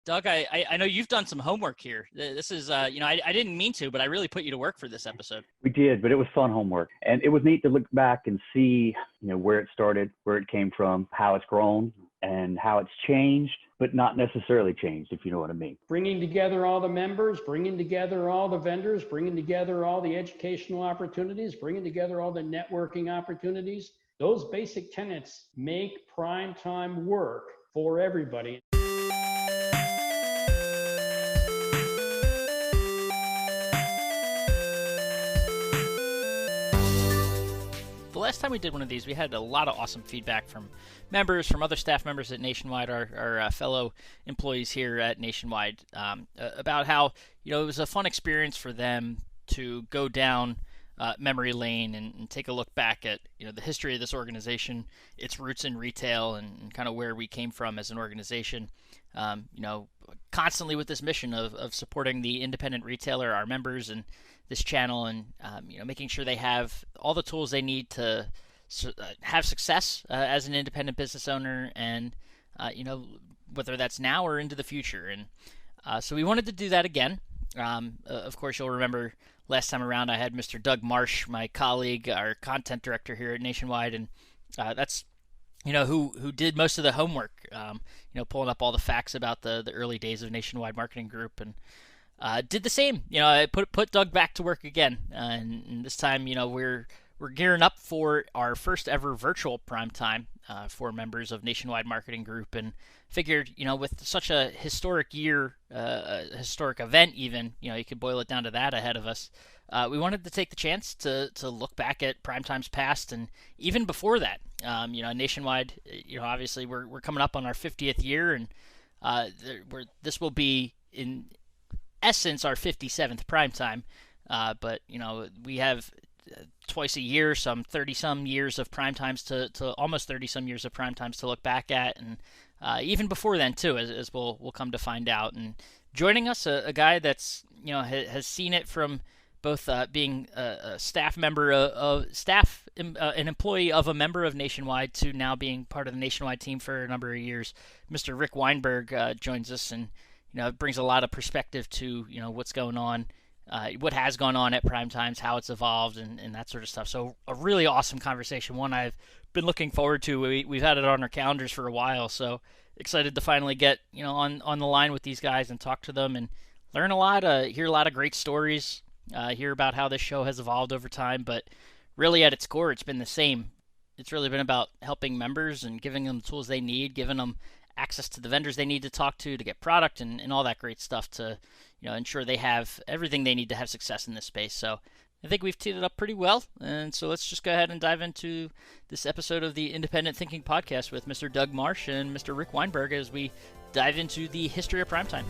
Doug, I know you've done some homework here. This is, I didn't mean to, but I really put you to work for this episode. We did, but it was fun homework. And it was neat to look back and see, where it started, where it came from, how it's grown, and how it's changed, but not necessarily changed, if you know what I mean. Bringing together all the members, bringing together all the vendors, bringing together all the educational opportunities, bringing together all the networking opportunities. Those basic tenets make PrimeTime work for everybody. The last time we did one of these, we had a lot of awesome feedback from members, from other staff members at Nationwide, our fellow employees here at Nationwide, about how it was a fun experience for them to go down memory lane and take a look back at the history of this organization, its roots in retail, and kind of where we came from as an organization. Constantly with this mission of supporting the independent retailer, our members, and this channel, and making sure they have all the tools they need to have success as an independent business owner, and whether that's now or into the future. And so we wanted to do that again. Of course, you'll remember last time around I had Mr. Doug Marsh, my colleague, our content director here at Nationwide, and that's who did most of the homework, pulling up all the facts about the early days of Nationwide Marketing Group, and did the same. I put Doug back to work again, and this time, we're gearing up for our first ever virtual prime time for members of Nationwide Marketing Group, and figured, with such a historic year, a historic event even, you could boil it down to that ahead of us. We wanted to take the chance to look back at PrimeTime's past, and even before that, Nationwide, obviously we're coming up on our 50th year, and this will be in essence our 57th PrimeTime, but we have twice a year, some 30-some years of PrimeTimes to almost 30-some years of PrimeTimes to look back at, and even before then too, as we'll come to find out. And joining us, a guy that's has seen it from both being a staff member an employee of a member of Nationwide, to now being part of the Nationwide team for a number of years. Mr. Rick Weinberg joins us, and it brings a lot of perspective to what's going on, what has gone on at PrimeTimes, how it's evolved, and that sort of stuff. So a really awesome conversation, one I've been looking forward to. We've had it on our calendars for a while, so excited to finally get on the line with these guys and talk to them and learn a lot, hear a lot of great stories, hear about how this show has evolved over time. But really at its core, it's been the same. It's really been about helping members and giving them the tools they need, giving them access to the vendors they need to talk to get product, and all that great stuff to ensure they have everything they need to have success in this space. So I think we've teed it up pretty well, and so let's just go ahead and dive into this episode of the Independent Thinking Podcast with Mr. Doug Marsh and Mr. Rick Weinberg as we dive into the history of PrimeTime.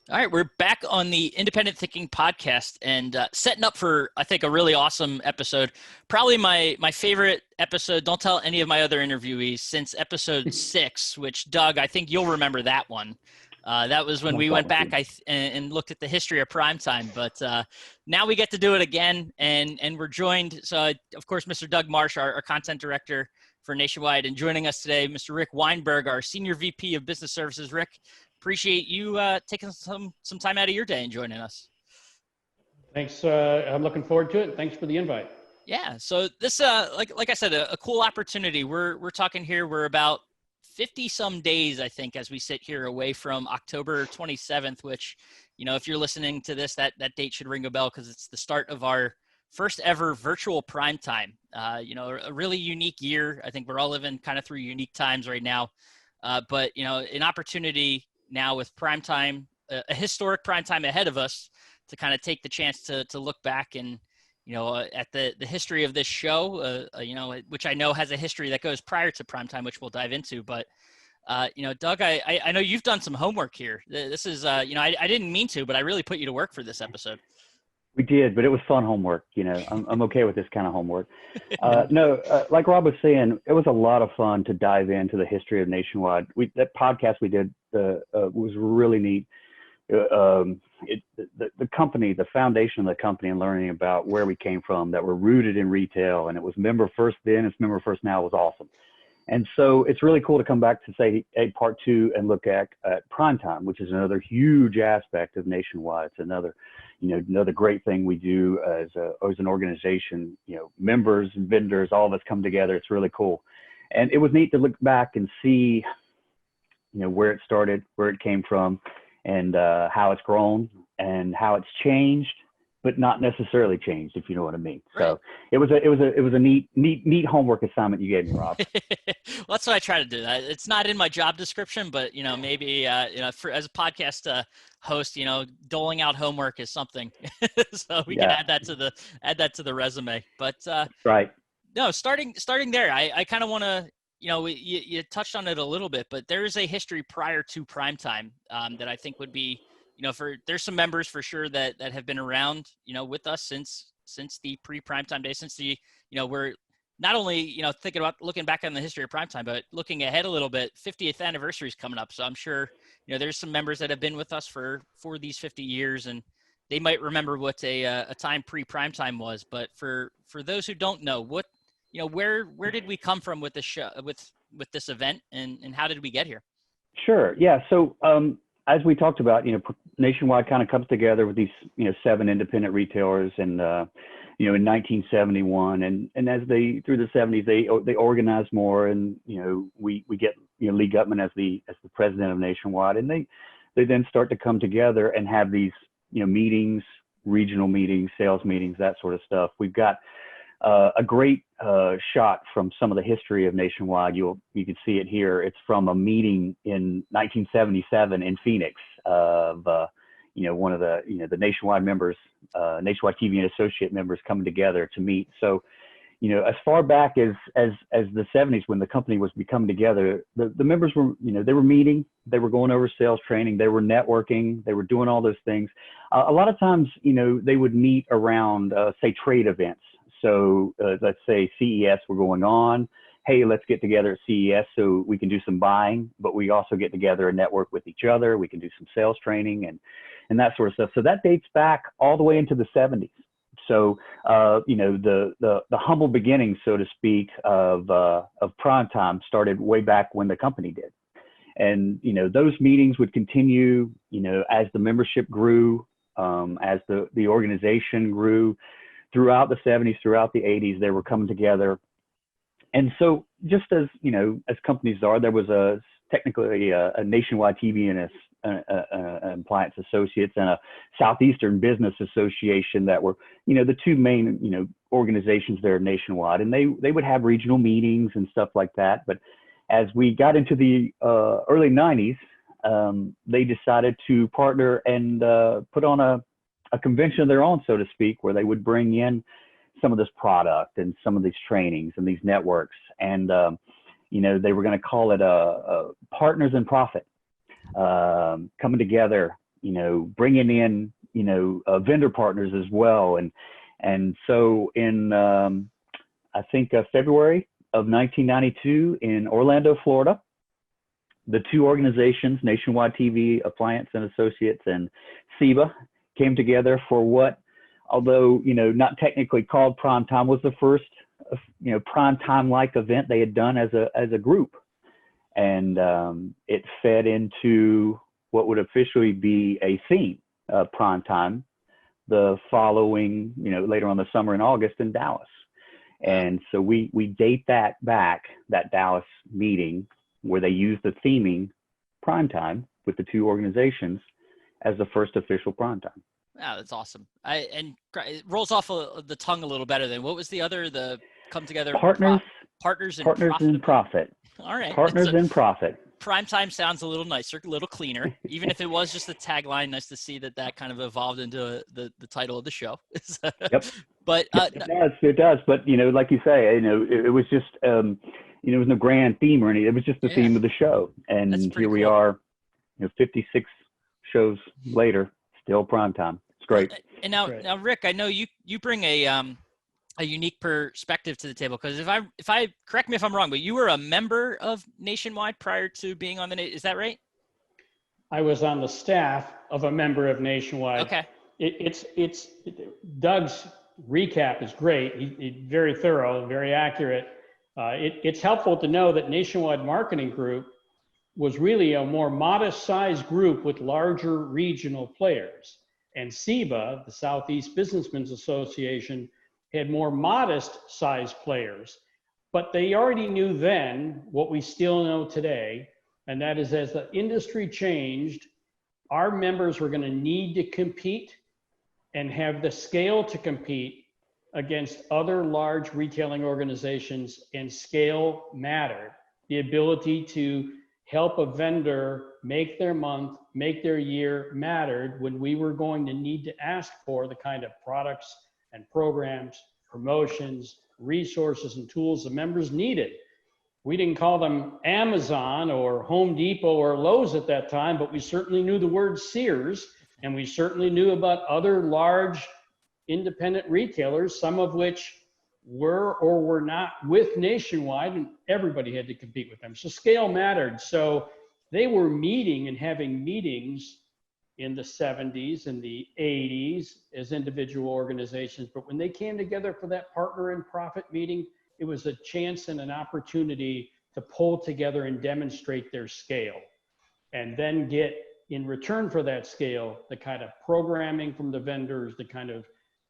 All right, we're back on the Independent Thinking Podcast, and setting up for, I think, a really awesome episode. Probably my favorite episode. Don't tell any of my other interviewees, since episode 6, which, Doug, I think you'll remember that one. That was when we went back and looked at the history of PrimeTime. But now we get to do it again, and we're joined. So, of course, Mr. Doug Marsh, our content director for Nationwide, and joining us today, Mr. Rick Weinberg, our Senior VP of Business Services. Rick, appreciate you taking some time out of your day and joining us. Thanks. I'm looking forward to it. Thanks for the invite. Yeah. So this, like I said, a cool opportunity. We're talking here. We're about 50 some days, I think, as we sit here away from October 27th, which, if you're listening to this, that date should ring a bell because it's the start of our first ever virtual PrimeTime. A really unique year. I think we're all living kind of through unique times right now. But, an opportunity now with PrimeTime, a historic PrimeTime ahead of us, to kind of take the chance to look back and, at the history of this show, which I know has a history that goes prior to PrimeTime, which we'll dive into. But, Doug, I know you've done some homework here. This is, I didn't mean to, but I really put you to work for this episode. We did, but it was fun homework. I'm okay with this kind of homework. Like Rob was saying, it was a lot of fun to dive into the history of Nationwide. That podcast we did was really neat. The company, the foundation of the company, and learning about where we came from, that were rooted in retail, and it was member first then, it's member first now, was awesome. And so it's really cool to come back to say a part two and look at PrimeTime, which is another huge aspect of Nationwide. It's another, another great thing we do as an organization. Members and vendors, all of us come together. It's really cool, and it was neat to look back and see, where it started, where it came from, and how it's grown and how it's changed, but not necessarily changed, if you know what I mean. Right. So it was a neat homework assignment you gave me, Rob. Well, that's what I try to do. It's not in my job description, but maybe as a podcast host, doling out homework is something, so we can add that to the resume. But right. No, starting there, I kind of want to. You touched on it a little bit, but there is a history prior to PrimeTime that I think would be, there's some members for sure that have been around, with us since the pre-PrimeTime days, since the, we're not only, thinking about looking back on the history of PrimeTime, but looking ahead a little bit. 50th anniversary is coming up, so I'm sure, there's some members that have been with us for these 50 years, and they might remember what a time pre-PrimeTime was. But for those who don't know, where did we come from with this show, with this event, and how did we get here? Sure. Yeah. So as we talked about, Nationwide kind of comes together with these, 7 independent retailers, and in 1971, and as they through the 70s, they organize more, and we get Lee Gutman as the president of Nationwide, and they then start to come together and have these meetings, regional meetings, sales meetings, that sort of stuff. We've got a great shot from some of the history of Nationwide. You can see it here. It's from a meeting in 1977 in Phoenix of one of the Nationwide members, Nationwide TV and associate members coming together to meet. So as far back as the 70s, when the company was becoming together, the members were they were meeting, they were going over sales training, they were networking, they were doing all those things. A lot of times they would meet around say trade events. So let's say CES were going on. Hey, let's get together at CES so we can do some buying, but we also get together and network with each other. We can do some sales training and that sort of stuff. So that dates back all the way into the 70s. So the humble beginnings, so to speak, of PrimeTime started way back when the company did. And those meetings would continue as the membership grew, as the organization grew. Throughout the 70s, throughout the 80s, they were coming together. And so just as, as companies are, there was technically a Nationwide TV and Appliance Associates and a Southeastern Business Association that were, the two main, organizations there nationwide. And they would have regional meetings and stuff like that. But as we got into the early 90s, they decided to partner and put on a convention of their own, so to speak, where they would bring in some of this product and some of these trainings and these networks. And, they were going to call it Partners in Profit, coming together, bringing in, vendor partners as well. And so in, I think, February of 1992 in Orlando, Florida, the two organizations, Nationwide TV, Appliance and Associates, and SEBA, came together for what, although not technically called PrimeTime, was the first PrimeTime-like event they had done as a group, and it fed into what would officially be a theme of PrimeTime the following later on the summer in August in Dallas. And so we date that back, that Dallas meeting where they used the theming PrimeTime with the two organizations as the first official PrimeTime. Wow, that's awesome. And it rolls off the tongue a little better than what was the other, the come together partners in profit. All right. Partners in profit. PrimeTime sounds a little nicer, a little cleaner. Even if it was just a tagline, nice to see that kind of evolved into the title of the show. Yep. But it does. But like you say, it was just it was no grand theme or anything. It was just the theme of the show. And here we are, 56 shows later, still PrimeTime. It's great. And now, Rick, I know you bring a unique perspective to the table, because if I correct me if I'm wrong, but you were a member of Nationwide prior to being on is that right? I was on the staff of a member of Nationwide. Okay. it's Doug's recap is great. He's very thorough, very accurate. It's helpful to know that Nationwide Marketing Group was really a more modest sized group with larger regional players. And SEBA, the Southeast Businessmen's Association, had more modest sized players. But they already knew then what we still know today, and that is as the industry changed, our members were going to need to compete and have the scale to compete against other large retailing organizations, and scale mattered. The ability to help a vendor make their month, make their year mattered when we were going to need to ask for the kind of products and programs, promotions, resources, and tools the members needed. We didn't call them Amazon or Home Depot or Lowe's at that time, but we certainly knew the word Sears, and we certainly knew about other large independent retailers, some of which were or were not with Nationwide, and everybody had to compete with them. So scale mattered. So they were meeting and having meetings in the 70s and the 80s as individual organizations. But when they came together for that partner in profit meeting, it was a chance and an opportunity to pull together and demonstrate their scale, and then get in return for that scale the kind of programming from the vendors, the kind of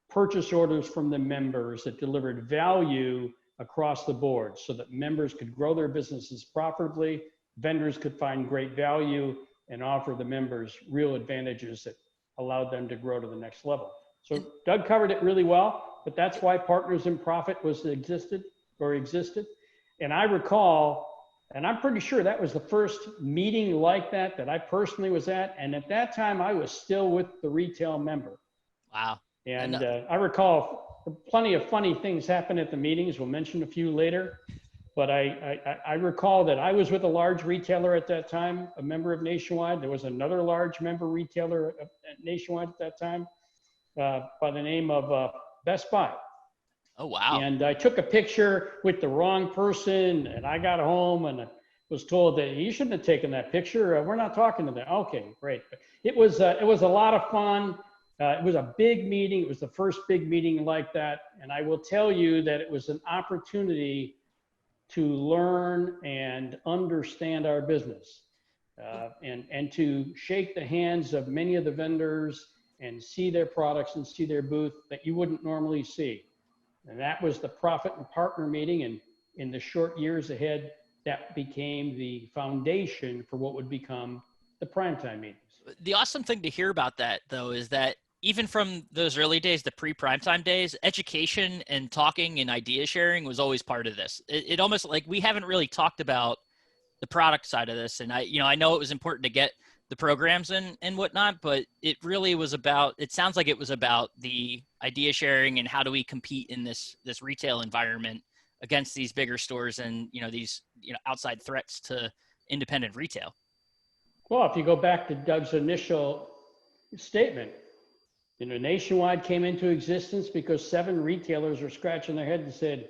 purchase orders from the members that delivered value across the board so that members could grow their businesses profitably, vendors could find great value and offer the members real advantages that allowed them to grow to the next level. So Doug covered it really well, but that's why Partners in Profit existed. And I recall, and I'm pretty sure that was the first meeting like that I personally was at. And at that time, I was still with the retail member. Wow. And I recall plenty of funny things happened at the meetings. We'll mention a few later. But I recall that I was with a large retailer at that time, a member of Nationwide. There was another large member retailer at Nationwide at that time by the name of Best Buy. Oh, wow. And I took a picture with the wrong person, and I got home and was told that you shouldn't have taken that picture. We're not talking to them. Okay, great. It was a lot of fun. It was a big meeting. It was the first big meeting like that. And I will tell you that it was an opportunity to learn and understand our business and to shake the hands of many of the vendors and see their products and see their booth that you wouldn't normally see. And that was the Profit and Partner meeting. And in the short years ahead, that became the foundation for what would become the PrimeTime meetings. The awesome thing to hear about that, though, is that even from those early days, the pre-primetime days, education and talking and idea sharing was always part of this. It almost like we haven't really talked about the product side of this. And I know it was important to get the programs and whatnot, but it really was about, it sounds like it was about the idea sharing and how do we compete in this retail environment against these bigger stores and, these, outside threats to independent retail. Well, if you go back to Doug's initial statement, Nationwide came into existence because 7 retailers were scratching their head and said,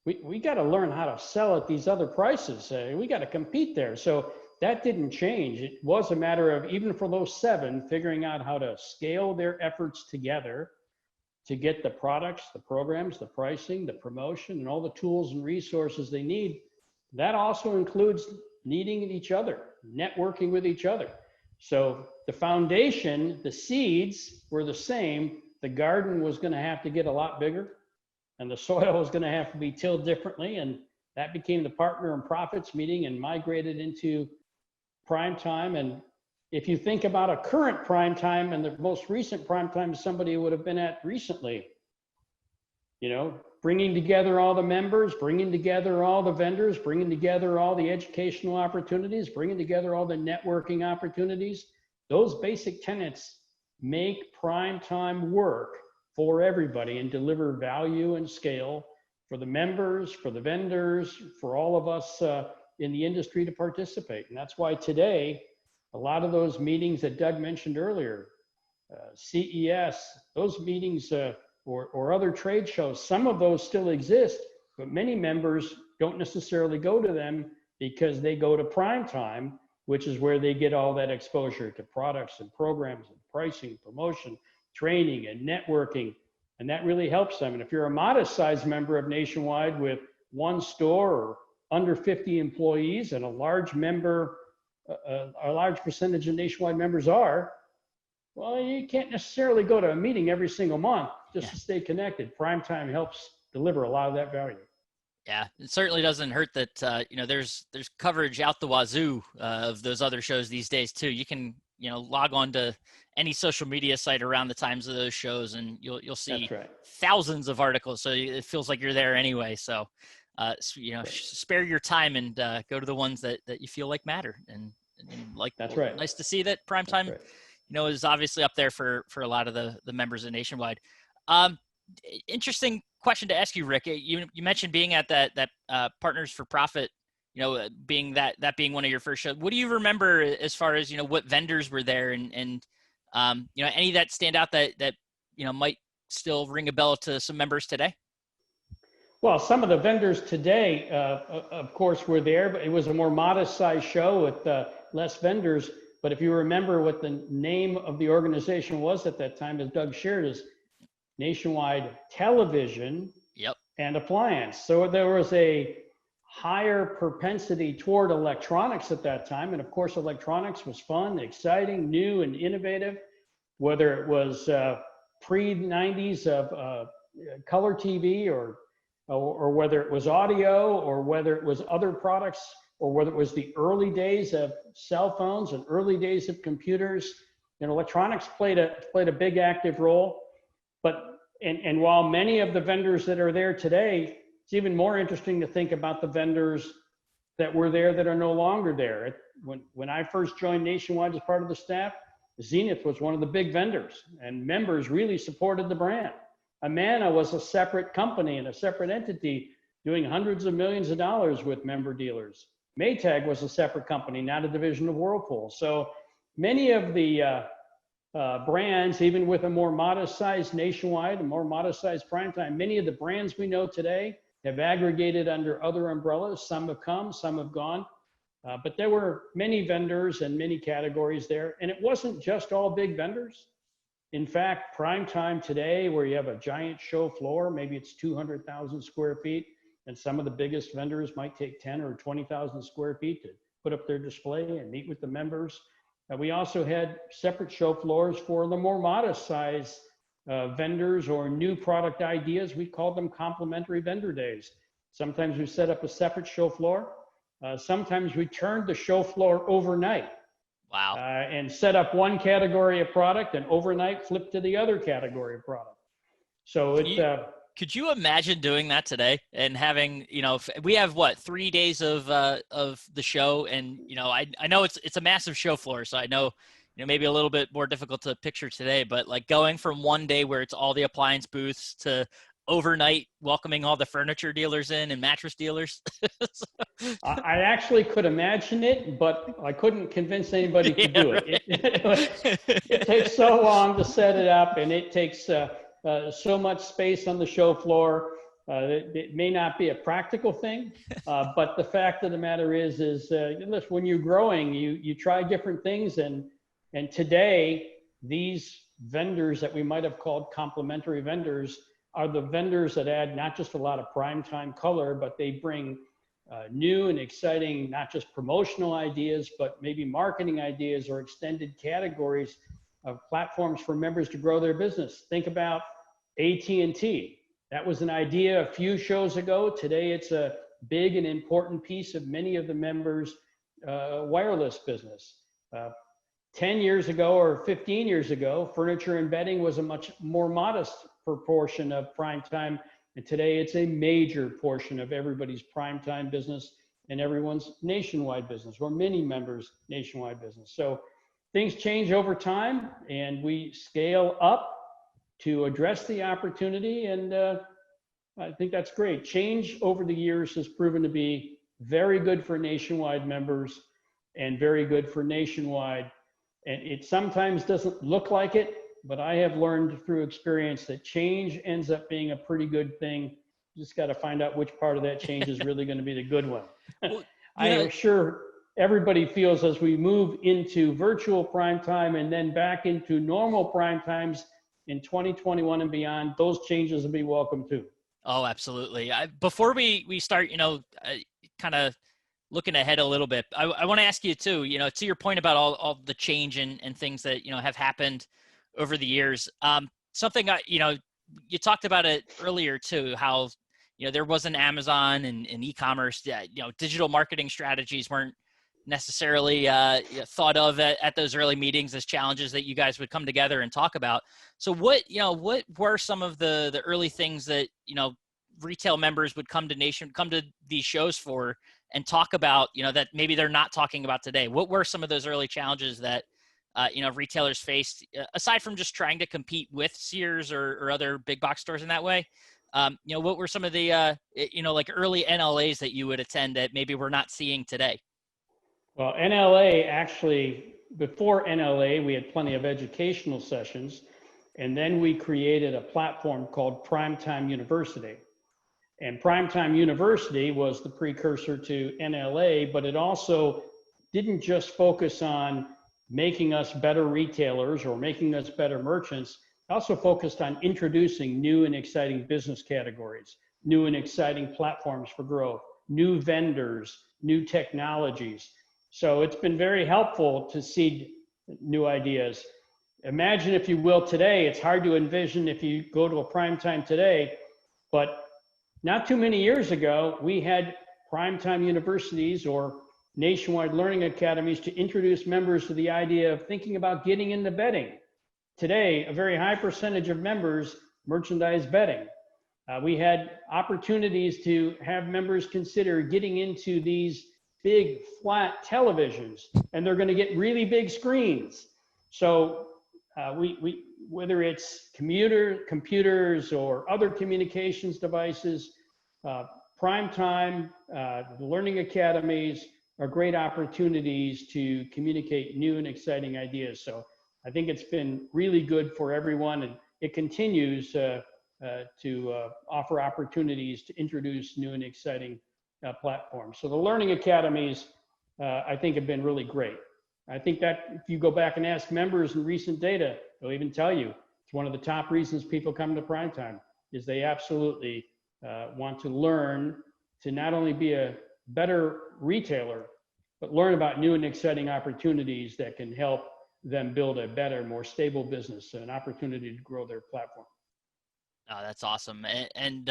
we got to learn how to sell at these other prices. We got to compete there. So that didn't change. It was a matter of, even for those 7, figuring out how to scale their efforts together to get the products, the programs, the pricing, the promotion, and all the tools and resources they need. That also includes needing each other, networking with each other. So the foundation, the seeds were the same. The garden was going to have to get a lot bigger, and the soil was going to have to be tilled differently. And that became the Partner and Profits meeting and migrated into PrimeTime. And if you think about a current PrimeTime and the most recent PrimeTime somebody would have been at recently, bringing together all the members, bringing together all the vendors, bringing together all the educational opportunities, bringing together all the networking opportunities. Those basic tenets make PrimeTime work for everybody and deliver value and scale for the members, for the vendors, for all of us in the industry to participate. And that's why today, a lot of those meetings that Doug mentioned earlier, CES, those meetings, or other trade shows, some of those still exist, but many members don't necessarily go to them because they go to PrimeTime, which is where they get all that exposure to products and programs and pricing, promotion, training and networking, and that really helps them. And if you're a modest sized member of Nationwide with one store or under 50 employees, and a large percentage of Nationwide members are, well, you can't necessarily go to a meeting every single month just to stay connected. PrimeTime helps deliver a lot of that value. Yeah, it certainly doesn't hurt that there's coverage out the wazoo of those other shows these days too. You can log on to any social media site around the times of those shows, and you'll see thousands of articles. So it feels like you're there anyway. So spare your time and go to the ones that you feel like matter. And like that's right. Nice to see that PrimeTime is obviously up there for a lot of the members of Nationwide. Interesting question to ask you, Rick. You mentioned being at that Partners for Profit, being being one of your first shows. What do you remember as far as what vendors were there, and any that stand out that might still ring a bell to some members today? Well, some of the vendors today, of course, were there, but it was a more modest size show with less vendors. But if you remember what the name of the organization was at that time, as Doug shared, is Nationwide Television and Appliance. So there was a higher propensity toward electronics at that time. And of course, electronics was fun, exciting, new, and innovative, whether it was pre-90s of color TV or whether it was audio, or whether it was other products, or whether it was the early days of cell phones and early days of computers. Electronics played a big active role. But while many of the vendors that are there today, it's even more interesting to think about the vendors that were there that are no longer there. When I first joined Nationwide as part of the staff, Zenith was one of the big vendors, and members really supported the brand. Amana was a separate company and a separate entity doing hundreds of millions of dollars with member dealers. Maytag was a separate company, not a division of Whirlpool. So many of the brands, even with a more modest size Nationwide, a more modest size PrimeTime, many of the brands we know today have aggregated under other umbrellas. Some have come, some have gone. But there were many vendors and many categories there. And it wasn't just all big vendors. In fact, PrimeTime today, where you have a giant show floor, maybe it's 200,000 square feet, and some of the biggest vendors might take 10 or 20,000 square feet to put up their display and meet with the members. We also had separate show floors for the more modest size vendors or new product ideas. We called them complimentary vendor days. Sometimes we set up a separate show floor. Sometimes we turned the show floor overnight. Wow. And set up one category of product and overnight flip to the other category of product. So could you imagine doing that today and having, we have 3 days of the show, and I know it's a massive show floor, so I know maybe a little bit more difficult to picture today, but like going from one day where it's all the appliance booths to overnight welcoming all the furniture dealers in and mattress dealers. I actually could imagine it, but I couldn't convince anybody to do it. It takes so long to set it up, and it takes so much space on the show floor. It may not be a practical thing, but the fact of the matter is listen, when you're growing, you try different things, and today these vendors that we might have called complementary vendors are the vendors that add not just a lot of PrimeTime color, but they bring new and exciting, not just promotional ideas, but maybe marketing ideas or extended categories of platforms for members to grow their business. Think about AT&T. That was an idea a few shows ago. Today, it's a big and important piece of many of the members' wireless business. 10 years ago or 15 years ago, furniture and bedding was a much more modest proportion of PrimeTime. And today it's a major portion of everybody's PrimeTime business and everyone's Nationwide business, or many members' Nationwide business. So things change over time, and we scale up to address the opportunity. And I think that's great. Change over the years has proven to be very good for Nationwide members and very good for Nationwide. And it sometimes doesn't look like it, but I have learned through experience that change ends up being a pretty good thing. You just got to find out which part of that change is really going to be the good one. Well, I am sure everybody feels as we move into virtual PrimeTime and then back into normal PrimeTimes, in 2021 and beyond, those changes will be welcome too. Oh, absolutely. Before we start, kind of looking ahead a little bit, I want to ask you too, to your point about all the change and things that, have happened over the years. Something, you talked about it earlier too, how, there wasn't Amazon and e-commerce, digital marketing strategies weren't necessarily thought of at those early meetings as challenges that you guys would come together and talk about. So what were some of the early things that, retail members would come to these shows for and talk about, that maybe they're not talking about today? What were some of those early challenges that, retailers faced, aside from just trying to compete with Sears or other big box stores in that way? What were some of the, like early NLAs that you would attend that maybe we're not seeing today? Well, NLA actually, before NLA, we had plenty of educational sessions, and then we created a platform called PrimeTime University. And PrimeTime University was the precursor to NLA, but it also didn't just focus on making us better retailers or making us better merchants. It also focused on introducing new and exciting business categories, new and exciting platforms for growth, new vendors, new technologies. So it's been very helpful to seed new ideas. Imagine, if you will, today, it's hard to envision if you go to a PrimeTime today, but not too many years ago, we had PrimeTime universities or nationwide learning academies to introduce members to the idea of thinking about getting into bedding. Today, a very high percentage of members merchandise bedding. We had opportunities to have members consider getting into these big flat televisions, and they're going to get really big screens. So we whether it's computers or other communications devices, PrimeTime, the learning academies are great opportunities to communicate new and exciting ideas. So I think it's been really good for everyone, and it continues to offer opportunities to introduce new and exciting platforms. So the learning academies, I think, have been really great. I think that if you go back and ask members in recent data, they'll even tell you it's one of the top reasons people come to PrimeTime is they absolutely want to learn to not only be a better retailer, but learn about new and exciting opportunities that can help them build a better, more stable business, an opportunity to grow their platform. Oh, that's awesome. And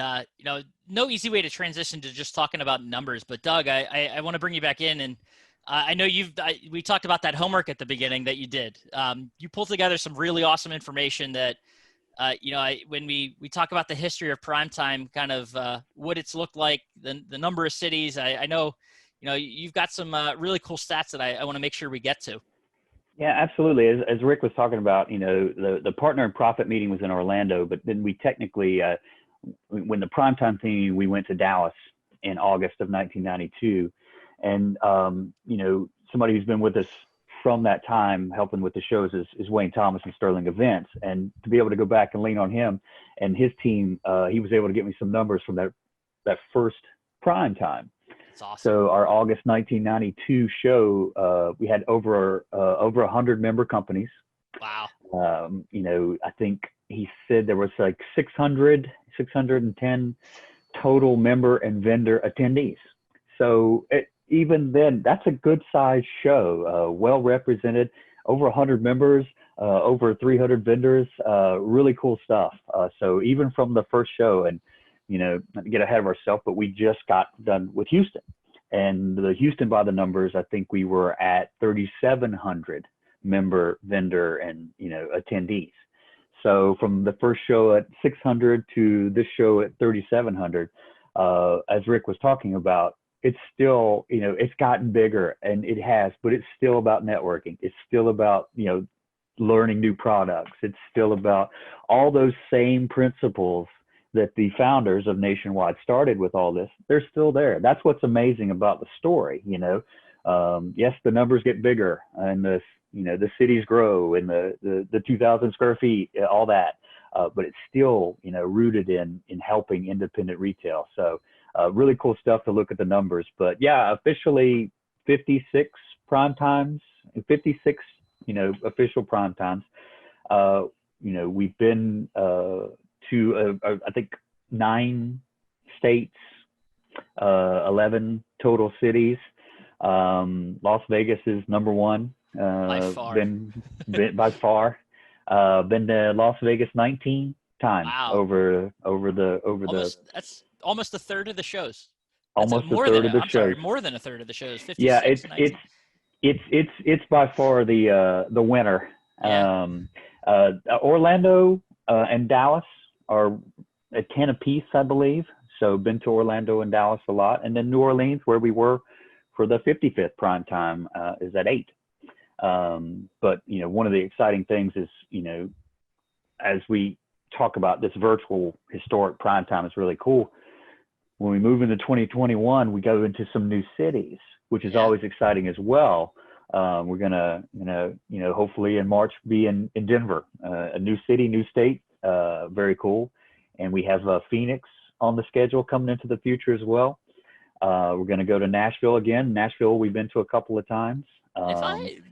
no easy way to transition to just talking about numbers, but Doug, I want to bring you back in, and I know we talked about that homework at the beginning that you did. You pulled together some really awesome information that, when we talk about the history of PrimeTime, kind of what it's looked like, the number of cities, I know, you've got some really cool stats that I want to make sure we get to. Yeah, absolutely. As Rick was talking about, the partner and profit meeting was in Orlando, but then we technically, when the PrimeTime thing, we went to Dallas in August of 1992. And, somebody who's been with us from that time, helping with the shows is Wayne Thomas and Sterling Events. And to be able to go back and lean on him and his team, he was able to get me some numbers from that first PrimeTime. That's awesome. So our August 1992 show, we had over 100 member companies. Wow. I think he said there was like 610 total member and vendor attendees. So even then, that's a good sized show, well represented, over 100 members, over 300 vendors, really cool stuff. So even from the first show, and not to get ahead of ourselves, but we just got done with Houston, and the Houston, by the numbers, I think we were at 3,700 member, vendor, and attendees. So from the first show at 600 to this show at 3,700, as Rick was talking about, it's still, it's gotten bigger, and it has, but it's still about networking. It's still about, learning new products. It's still about all those same principles that the founders of Nationwide started with all this. They're still there. That's what's amazing about the story. Yes, the numbers get bigger, and the cities grow, and the 2,000 square feet, all that. But it's still, rooted in helping independent retail. So really cool stuff to look at the numbers. But yeah, officially 56 PrimeTimes, 56, official PrimeTimes. we've been to I think 9 states, 11 total cities. Las Vegas is number one. By far. Been by far. Been to Las Vegas 19 times Wow. over That's almost a third of the shows. That's almost a more third than of the I'm shows. sorry, more than a third of the shows. Yeah, 56 and 19. it's by far the winner. Yeah. Orlando and Dallas are at 10 apiece, I believe. So been to Orlando and Dallas a lot, and then New Orleans, where we were for the 55th prime time, is at 8. But one of the exciting things is, as we talk about this virtual historic prime time, is really cool. When we move into 2021, we go into some new cities, which is always exciting as well. We're gonna, hopefully in March be in Denver, a new city, new state, very cool. And we have Phoenix on the schedule coming into the future as well. We're gonna go to Nashville again. Nashville, we've been to a couple of times.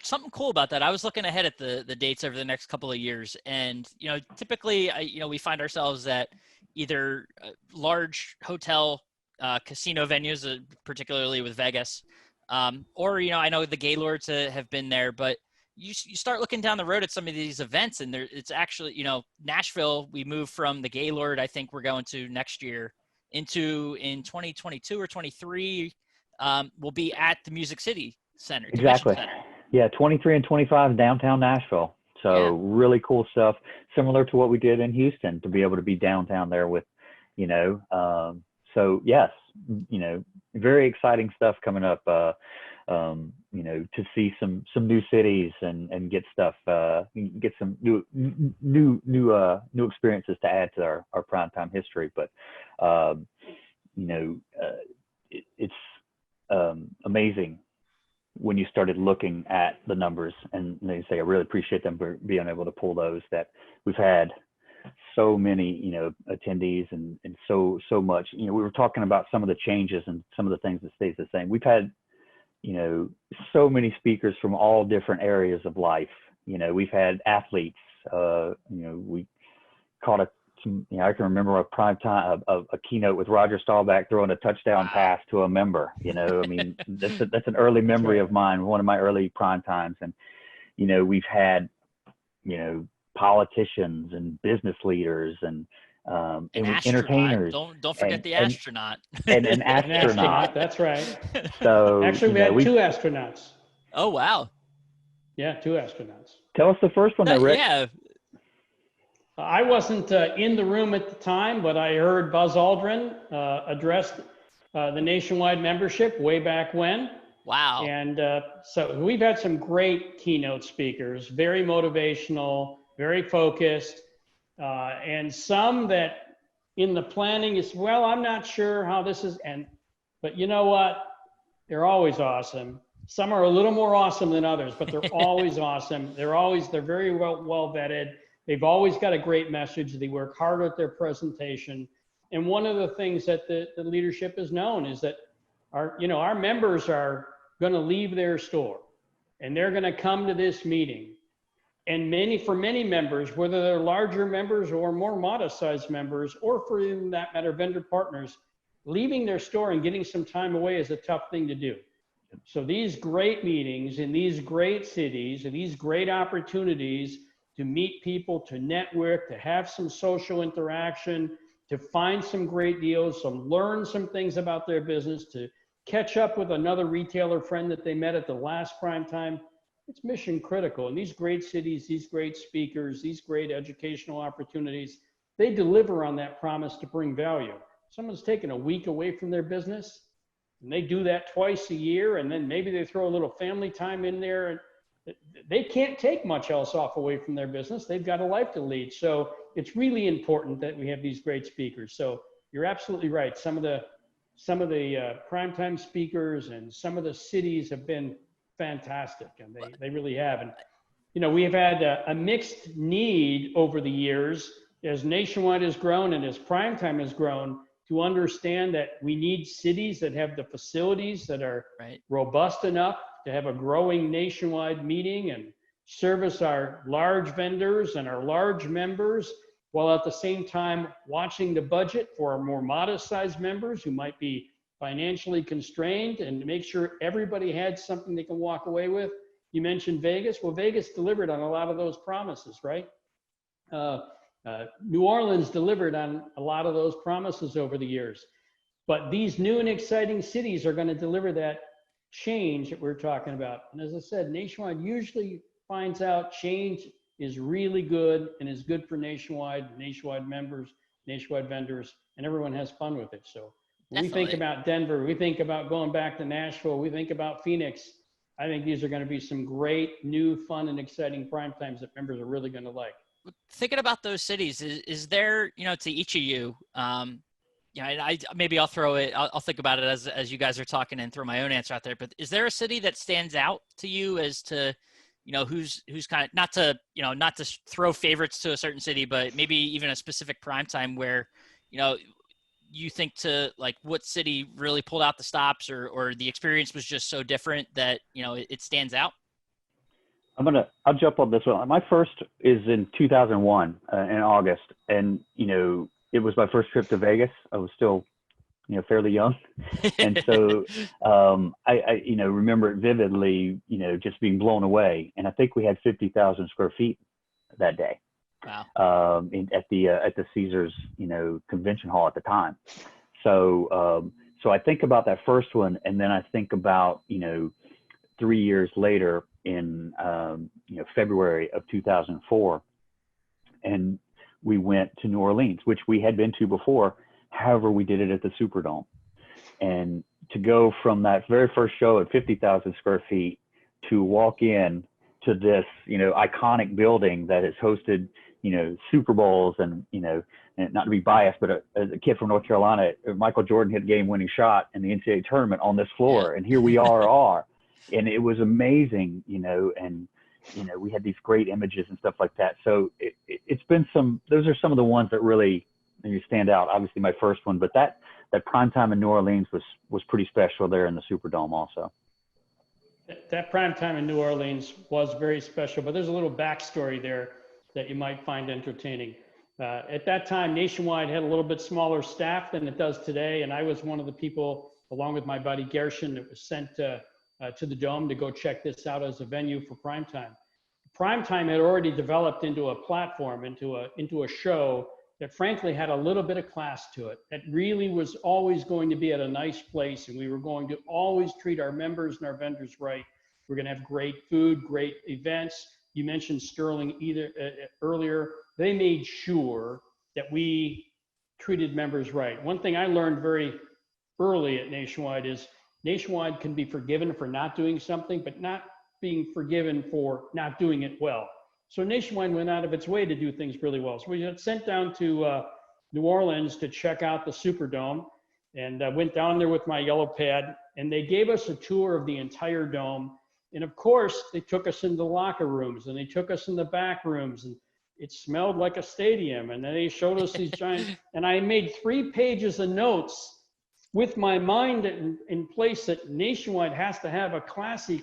Something cool about that, I was looking ahead at the dates over the next couple of years, and typically we find ourselves at either large hotel casino venues, particularly with Vegas, or I know the Gaylords have been there, but you start looking down the road at some of these events, and it's actually Nashville. We moved from the Gaylord, I think we're going to next year, in 2022 or 23. We'll be at the Music City Center. Exactly. Center. Yeah, 23 and 25 downtown Nashville. So really cool stuff, similar to what we did in Houston, to be able to be downtown there with, so yes, very exciting stuff coming up, to see some new cities and get stuff, get some new experiences to add to our primetime history. But, it's amazing when you started looking at the numbers, and they say, I really appreciate them for being able to pull those, that we've had so many, attendees and so much, we were talking about some of the changes and some of the things that stays the same. We've had, so many speakers from all different areas of life. We've had athletes, we caught I can remember a prime time, a keynote with Roger Staubach throwing a touchdown pass to a member. That's an early memory of mine, one of my early prime times. And, we've had, politicians and business leaders and entertainers. Don't forget the astronaut. And an astronaut. That's right. So actually, we had 2 astronauts. Oh, wow. Yeah, 2 astronauts. Tell us the first one, Rick. Yeah. I wasn't in the room at the time, but I heard Buzz Aldrin address the nationwide membership way back when. Wow. And so we've had some great keynote speakers, very motivational, very focused, and some that in the planning is, well, I'm not sure how this is. But you know what? They're always awesome. Some are a little more awesome than others, but they're always awesome. They're very well vetted. They've always got a great message. They work hard at their presentation. And one of the things that the leadership is known is that our members are going to leave their store and they're going to come to this meeting. And for many members, whether they're larger members or more modest sized members, or for in that matter, vendor partners, leaving their store and getting some time away is a tough thing to do. So these great meetings in these great cities and these great opportunities to meet people, to network, to have some social interaction, to find some great deals, learn some things about their business, to catch up with another retailer friend that they met at the last prime time. It's mission critical. And these great cities, these great speakers, these great educational opportunities, they deliver on that promise to bring value. Someone's taken a week away from their business, and they do that twice a year, and then maybe they throw a little family time in there, and they can't take much else off away from their business. They've got a life to lead. So it's really important that we have these great speakers. So you're absolutely right. Some of the primetime speakers and some of the cities have been fantastic, and they really have. And we have had a mixed need over the years as Nationwide has grown and as primetime has grown, to understand that we need cities that have the facilities that are robust enough to have a growing nationwide meeting and service our large vendors and our large members, while at the same time watching the budget for our more modest sized members who might be financially constrained, and make sure everybody had something they can walk away with. You mentioned Vegas. Well, Vegas delivered on a lot of those promises, right? New Orleans delivered on a lot of those promises over the years. But these new and exciting cities are going to deliver that change that we're talking about. And as I said, Nationwide usually finds out change is really good and is good for Nationwide members, Nationwide vendors, and everyone has fun with it. So when we think about Denver, we think about going back to Nashville, we think about Phoenix. I think these are going to be some great, new, fun, and exciting prime times that members are really going to like. Thinking about those cities, is there, to each of you, maybe I'll throw it, I'll think about it as you guys are talking and throw my own answer out there, but is there a city that stands out to you as to, who's kind of, not to throw favorites to a certain city, but maybe even a specific prime time where, you think to like what city really pulled out the stops, or the experience was just so different that, it stands out? I'll jump on this one. My first is in 2001 in August. And, it was my first trip to Vegas. I was still, fairly young. And so I remember it vividly, just being blown away. And I think we had 50,000 square feet that day. Wow. At the Caesars, convention hall at the time. So I think about that first one, and then I think about 3 years later in February of 2004, and we went to New Orleans, which we had been to before. However, we did it at the Superdome, and to go from that very first show at 50,000 square feet to walk in to this iconic building that has hosted Super Bowls, and and not to be biased, but as a kid from North Carolina, Michael Jordan hit a game-winning shot in the NCAA tournament on this floor, and here we are, and it was amazing, and we had these great images and stuff like that. So it's been those are some of the ones that really stand out. Obviously, my first one, but that prime time in New Orleans was pretty special there in the Superdome also. That prime time in New Orleans was very special, but there's a little backstory there that you might find entertaining. At that time, Nationwide had a little bit smaller staff than it does today, and I was one of the people, along with my buddy Gershon, that was sent to the Dome to go check this out as a venue for primetime. Primetime had already developed into a platform, into a show that frankly had a little bit of class to it. That really was always going to be at a nice place, and we were going to always treat our members and our vendors right. We're going to have great food, great events. You mentioned Sterling earlier. They made sure that we treated members right. One thing I learned very early at Nationwide is Nationwide can be forgiven for not doing something, but not being forgiven for not doing it well. So Nationwide went out of its way to do things really well. So we got sent down to New Orleans to check out the Superdome, and went down there with my yellow pad, and they gave us a tour of the entire dome. And of course, they took us into the locker rooms, and they took us in the back rooms, and it smelled like a stadium. And then they showed us these giant, and I made 3 pages of notes with my mind in place that Nationwide has to have a classy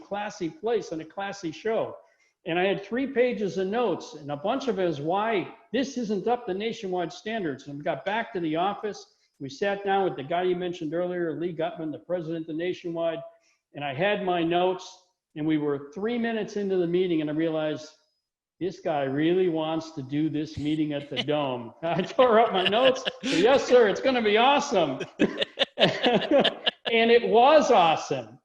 place and a classy show. And I had 3 pages of notes, and a bunch of it is why this isn't up to Nationwide standards. And we got back to the office. We sat down with the guy you mentioned earlier, Lee Gutman, the president of Nationwide, and I had my notes, and we were 3 minutes into the meeting, and I realized this guy really wants to do this meeting at the Dome. I tore up my notes. Said, yes, sir, it's going to be awesome. And it was awesome.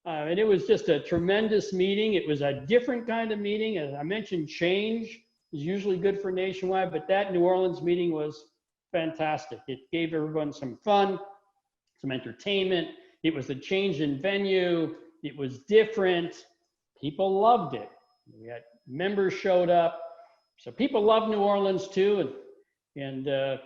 And it was just a tremendous meeting. It was a different kind of meeting. As I mentioned, change is usually good for Nationwide, but that New Orleans meeting was fantastic. It gave everyone some fun, some entertainment. It was a change in venue. It was different. People loved it. We had members showed up. So people loved New Orleans too. And it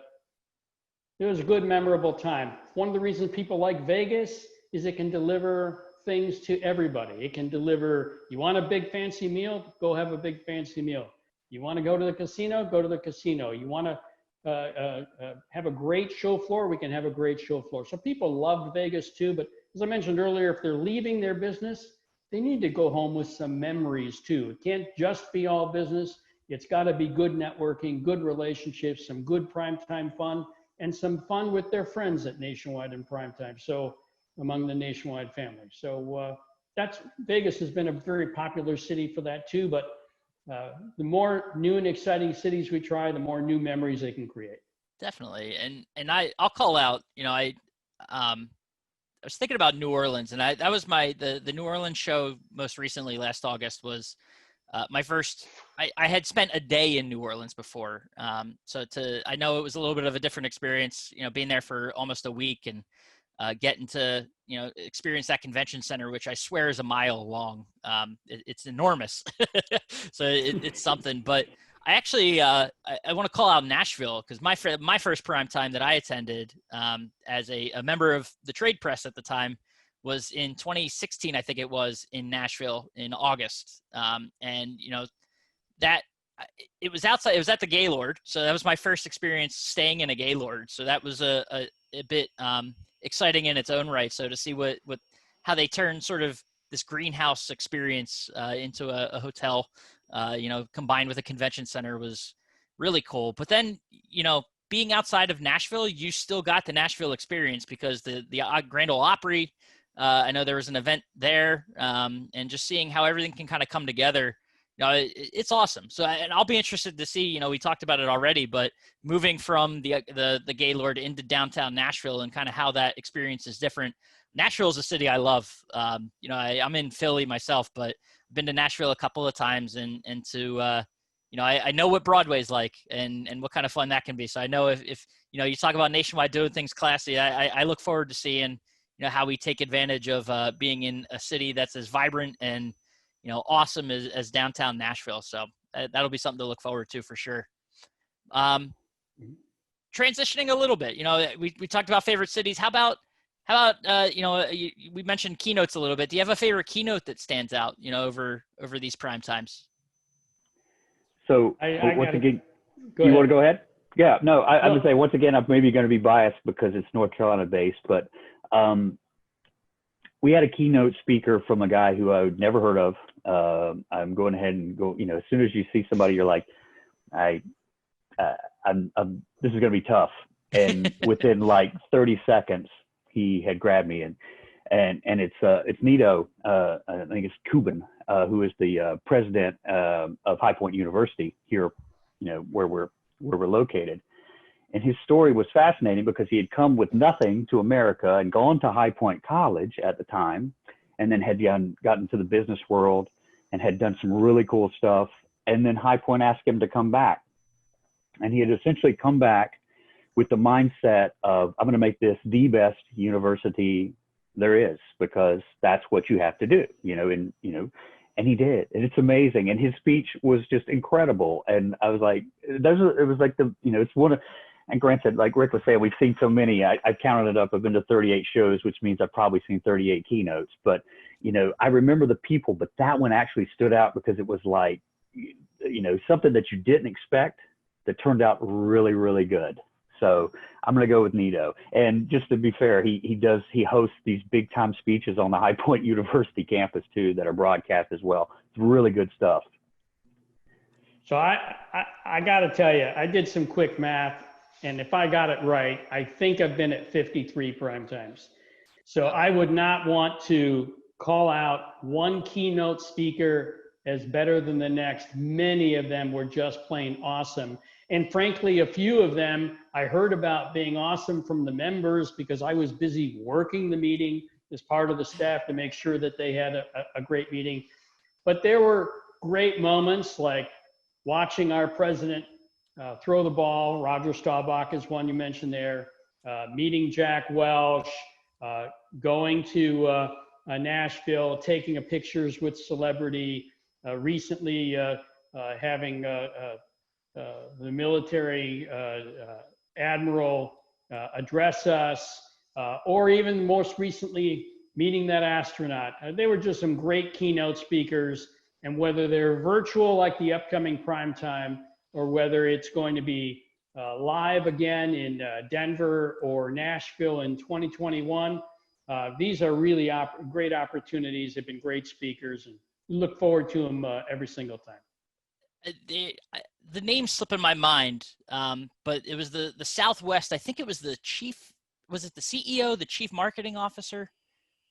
was a good, memorable time. One of the reasons people like Vegas is it can deliver things to everybody. It can deliver, you want a big fancy meal, go have a big fancy meal. You want to go to the casino, go to the casino. You want to have a great show floor, we can have a great show floor. So people loved Vegas too, but as I mentioned earlier, if they're leaving their business, they need to go home with some memories too. It can't just be all business. It's got to be good networking, good relationships, some good primetime fun, and some fun with their friends at Nationwide and Primetime. So among the Nationwide family. So that's Vegas has been a very popular city for that too. But the more new and exciting cities we try, the more new memories they can create. Definitely. And I'll call out, I was thinking about New Orleans, and that was the New Orleans show most recently last August was my first. I had spent a day in New Orleans before, I know it was a little bit of a different experience, being there for almost a week and getting to experience that convention center, which I swear is a mile long. It's enormous, so it's something. But I actually I want to call out Nashville because my first prime time that I attended as a member of the trade press at the time was in 2016, I think it was, in Nashville in August, and that it was outside. It was at the Gaylord, so that was my first experience staying in a Gaylord. So that was a bit exciting in its own right. So to see how they turn sort of this greenhouse experience into a hotel, combined with a convention center was really cool. But then, being outside of Nashville, you still got the Nashville experience because the Grand Ole Opry, I know there was an event there, and just seeing how everything can kind of come together. It's awesome. So, and I'll be interested to see, we talked about it already, but moving from the Gaylord into downtown Nashville and kind of how that experience is different. Nashville is a city I love. I'm in Philly myself, but I've been to Nashville a couple of times and I know what Broadway's like and what kind of fun that can be. So I know if you talk about Nationwide doing things classy, I look forward to seeing, how we take advantage of being in a city that's as vibrant and awesome as downtown Nashville. So that'll be something to look forward to for sure. Transitioning a little bit, we talked about favorite cities. How about we mentioned keynotes a little bit. Do you have a favorite keynote that stands out, over these prime times? So once again, you want to go ahead? Yeah, no, I would say once again, I'm maybe going to be biased because it's North Carolina based, but we had a keynote speaker from a guy who I'd never heard of. I'm going ahead and go, as soon as you see somebody, you're like, this is going to be tough. And within like 30 seconds, he had grabbed me and it's Nito, I think it's Cuban, who is the president of High Point University here, where we're located. And his story was fascinating because he had come with nothing to America and gone to High Point College at the time, and then had gotten to the business world and had done some really cool stuff. And then High Point asked him to come back. And he had essentially come back with the mindset of, I'm going to make this the best university there is, because that's what you have to do, and he did. And it's amazing. And his speech was just incredible. And I was like, it was like it's one of, and granted, like Rick was saying, we've seen so many, I've counted it up. I've been to 38 shows, which means I've probably seen 38 keynotes, but, I remember the people, but that one actually stood out because it was like, something that you didn't expect that turned out really, really good. So I'm going to go with Nito. And just to be fair, he hosts these big time speeches on the High Point University campus too, that are broadcast as well. It's really good stuff. So I got to tell you, I did some quick math, and if I got it right, I think I've been at 53 prime times. So I would not want to call out one keynote speaker as better than the next. Many of them were just plain awesome. And frankly, a few of them I heard about being awesome from the members because I was busy working the meeting as part of the staff to make sure that they had a great meeting. But there were great moments like watching our president throw the ball. Roger Staubach is one you mentioned there. Meeting Jack Welch, going to Nashville, taking pictures with celebrity, recently having the military admiral address us, or even most recently meeting that astronaut. They were just some great keynote speakers, and whether they're virtual like the upcoming PrimeTime, or whether it's going to be live again in Denver or Nashville in 2021, These are really great opportunities. They've been great speakers, and we look forward to them every single time. The name slipped in my mind, but it was the Southwest. I think it was the chief. Was it the CEO, the chief marketing officer,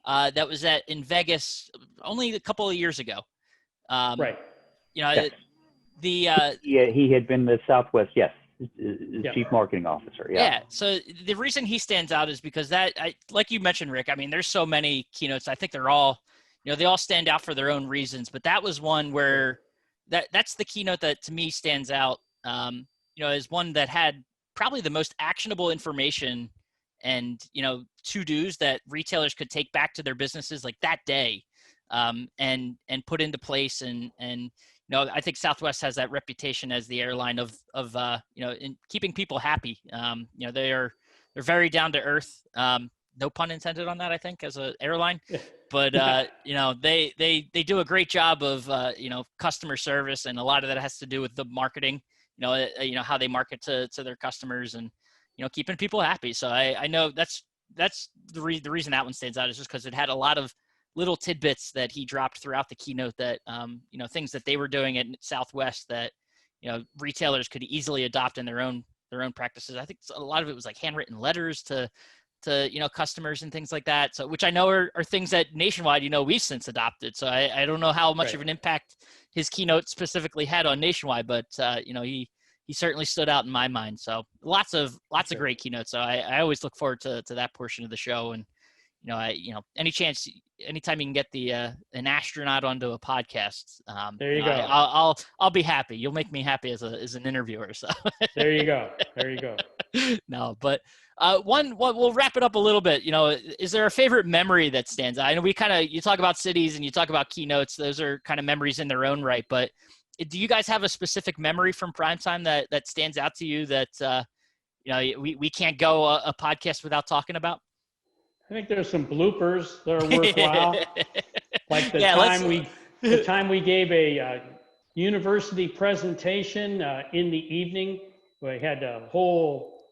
that was in Vegas only a couple of years ago? Right. You know, Yes. He had been the Southwest, yes, chief marketing officer. Yeah. Yeah. So the reason he stands out is because like you mentioned, Rick, I mean, there's so many keynotes. I think they're all, they all stand out for their own reasons, but that was one where that's the keynote that to me stands out, is one that had probably the most actionable information and, to-dos that retailers could take back to their businesses like that day, and put into place. And I think Southwest has that reputation as the airline of in keeping people happy. They're very down to earth. No pun intended on that, I think, as an airline. But they do a great job of customer service, and a lot of that has to do with the marketing. How they market to their customers, and keeping people happy. So I know that's the reason that one stands out is just because it had a lot of little tidbits that he dropped throughout the keynote that things that they were doing at Southwest that retailers could easily adopt in their own practices. I think a lot of it was like handwritten letters to customers and things like that. So which I know are things that Nationwide we've since adopted. So I don't know how much of an impact his keynote specifically had on Nationwide, but he certainly stood out in my mind. So lots of great keynotes. So I always look forward to that portion of the show. And anytime you can get an astronaut onto a podcast, there you go. I'll be happy. You'll make me happy as an interviewer. So there you go. No, but we'll wrap it up a little bit. Is there a favorite memory that stands out? I know you talk about cities and you talk about keynotes. Those are kind of memories in their own right. But do you guys have a specific memory from PrimeTime that stands out to you that we can't go a podcast without talking about? I think there's some bloopers that are worthwhile. Like the time we gave a university presentation in the evening. We had a whole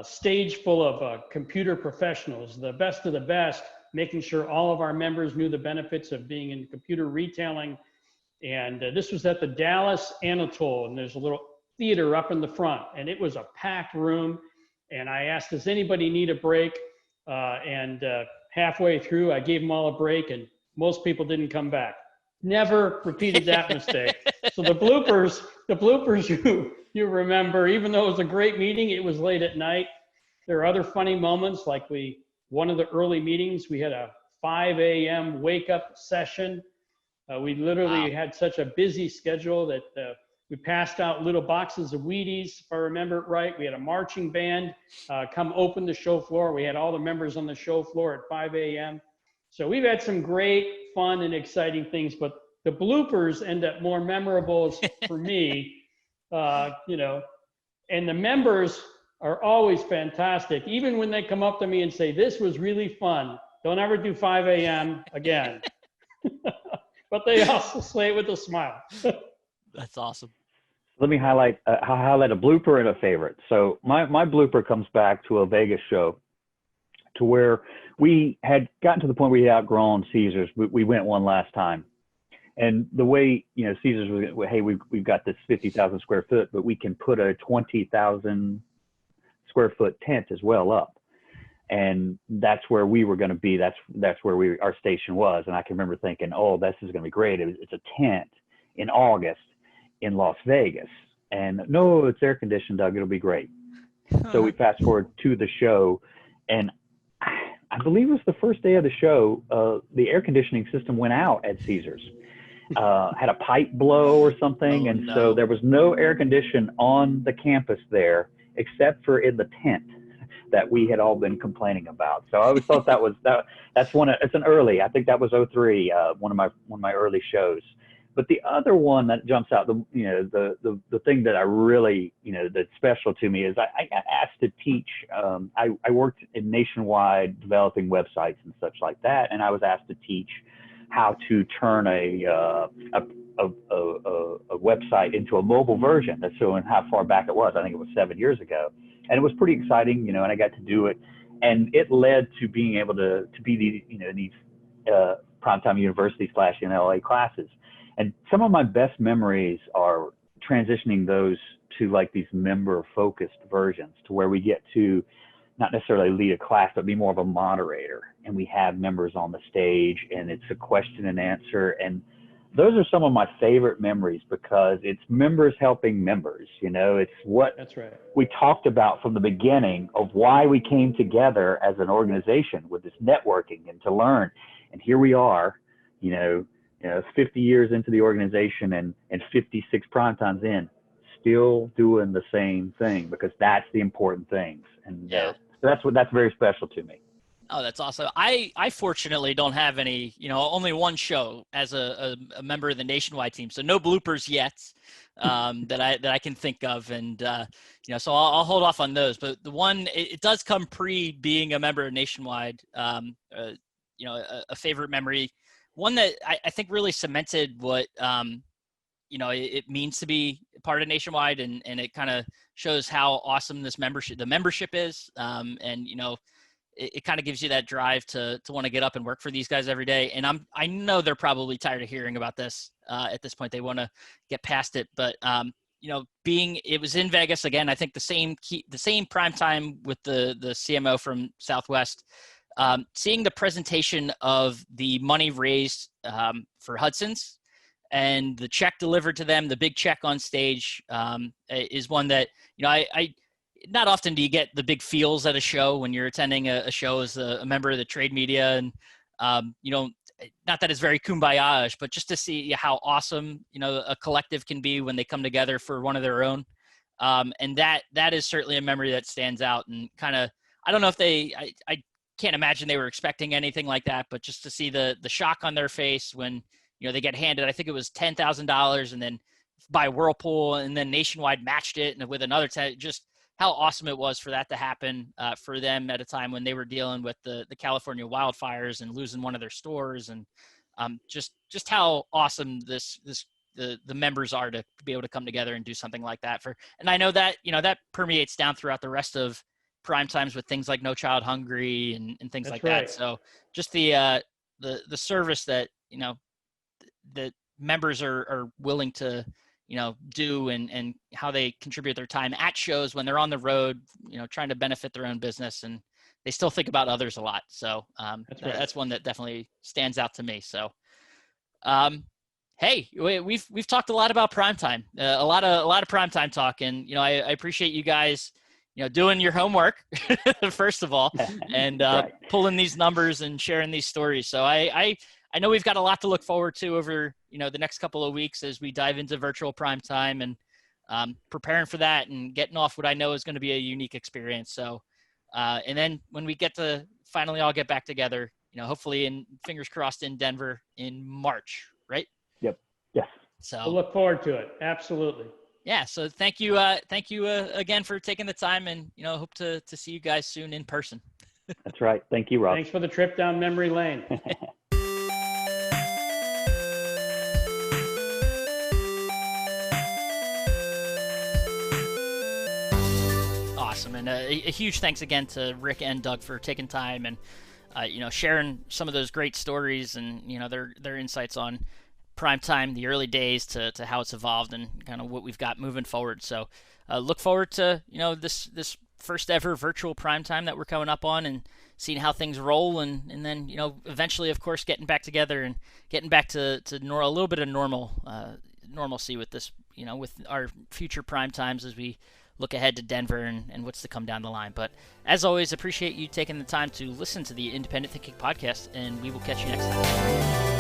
stage full of computer professionals, the best of the best, making sure all of our members knew the benefits of being in computer retailing. And this was at the Dallas Anatole, and there's a little theater up in the front, and it was a packed room. And I asked, does anybody need a break? And halfway through, I gave them all a break, and most people didn't come back. Never repeated that mistake. So the bloopers you remember, even though it was a great meeting, it was late at night. There are other funny moments, like one of the early meetings, we had a 5 a.m. wake up session. We literally had such a busy schedule that we passed out little boxes of Wheaties, if I remember it right. We had a marching band come open the show floor. We had all the members on the show floor at 5 a.m. So we've had some great, fun, and exciting things, but the bloopers end up more memorable for me, and the members are always fantastic. Even when they come up to me and say, this was really fun, don't ever do 5 a.m. again. But they also say it with a smile. That's awesome. Let me highlight a blooper and a favorite. So my blooper comes back to a Vegas show to where we had gotten to the point where we had outgrown Caesars. We went one last time. And the way, Caesars was, hey, we've got this 50,000 square foot, but we can put a 20,000 square foot tent as well up. And that's where we were going to be. That's where our station was. And I can remember thinking, oh, this is going to be great. It's a tent in August in Las Vegas. And no, it's air conditioned, Doug. It'll be great. So we fast forward to the show, and I believe it was the first day of the show, the air conditioning system went out at Caesars. Had a pipe blow or something. So there was no air condition on the campus there, except for in the tent that we had all been complaining about. So I always thought that's it's an early, I think that was 03, one of my early shows. But the other one that jumps out, the thing that I really, that's special to me is I got asked to teach. I worked in Nationwide developing websites and such like that, and I was asked to teach how to turn a website into a mobile version. That's showing how far back it was. I think it was 7 years ago, and it was pretty exciting, and I got to do it. And it led to being able to be these Primetime University / NLA classes. And some of my best memories are transitioning those to like these member focused versions, to where we get to not necessarily lead a class, but be more of a moderator. And we have members on the stage, and it's a question and answer. And those are some of my favorite memories, because it's members helping members. It's what That's right. we talked about from the beginning of why we came together as an organization, with this networking and to learn. And here we are, 50 years into the organization and 56 prime times in, still doing the same thing, because that's the important things. And so that's very special to me. Oh, that's awesome. I fortunately don't have any, only one show as a member of the Nationwide team. So no bloopers yet that I can think of. And, so I'll hold off on those. But the one, it does come pre being a member of Nationwide, a favorite memory. One that I think really cemented what, it means to be part of Nationwide, and it kind of shows how awesome the membership is. It kind of gives you that drive to want to get up and work for these guys every day. And I know they're probably tired of hearing about this at this point. They want to get past it, but it was in Vegas again. I think the same prime time with the CMO from Southwest. Seeing the presentation of the money raised for Hudson's and the check delivered to them, the big check on stage, is one that, I not often do you get the big feels at a show when you're attending a show as a member of the trade media. And, not that it's very kumbaya-ish, but just to see how awesome, a collective can be when they come together for one of their own. And that is certainly a memory that stands out, and kind of, I don't know if I can't imagine they were expecting anything like that, but just to see the shock on their face when, they get handed, I think it was $10,000, and then by Whirlpool, and then Nationwide matched it and with another 10, just how awesome it was for that to happen for them at a time when they were dealing with the California wildfires and losing one of their stores. And just how awesome the members are to be able to come together and do something like that and I know that, that permeates down throughout the rest of prime times with things like No Child Hungry and things That's like right. that. So just the service that, that members are willing to, do and how they contribute their time at shows when they're on the road, trying to benefit their own business, and they still think about others a lot. So that's one that definitely stands out to me. So, hey, we've talked a lot about primetime, a lot of primetime talk, and I appreciate you guys, doing your homework first of all, and right. pulling these numbers and sharing these stories. So I know we've got a lot to look forward to over, the next couple of weeks as we dive into virtual prime time, and preparing for that and getting off what I know is going to be a unique experience. So, and then when we get to finally all get back together, hopefully, in fingers crossed, in Denver in March, right? Yep. Yes. So we'll look forward to it. Absolutely. Yeah. So thank you again for taking the time, and hope to see you guys soon in person. That's right. Thank you, Rob. Thanks for the trip down memory lane. Awesome. And a huge thanks again to Rick and Doug for taking time and, sharing some of those great stories and, their insights on primetime, the early days to how it's evolved and kind of what we've got moving forward. So look forward to, this first ever virtual primetime that we're coming up on, and seeing how things roll, and then, eventually, of course, getting back together and getting back to a little bit of normalcy with this, with our future prime times as we look ahead to Denver and what's to come down the line. But as always, appreciate you taking the time to listen to the Independent Thinking Podcast, and we will catch you next time.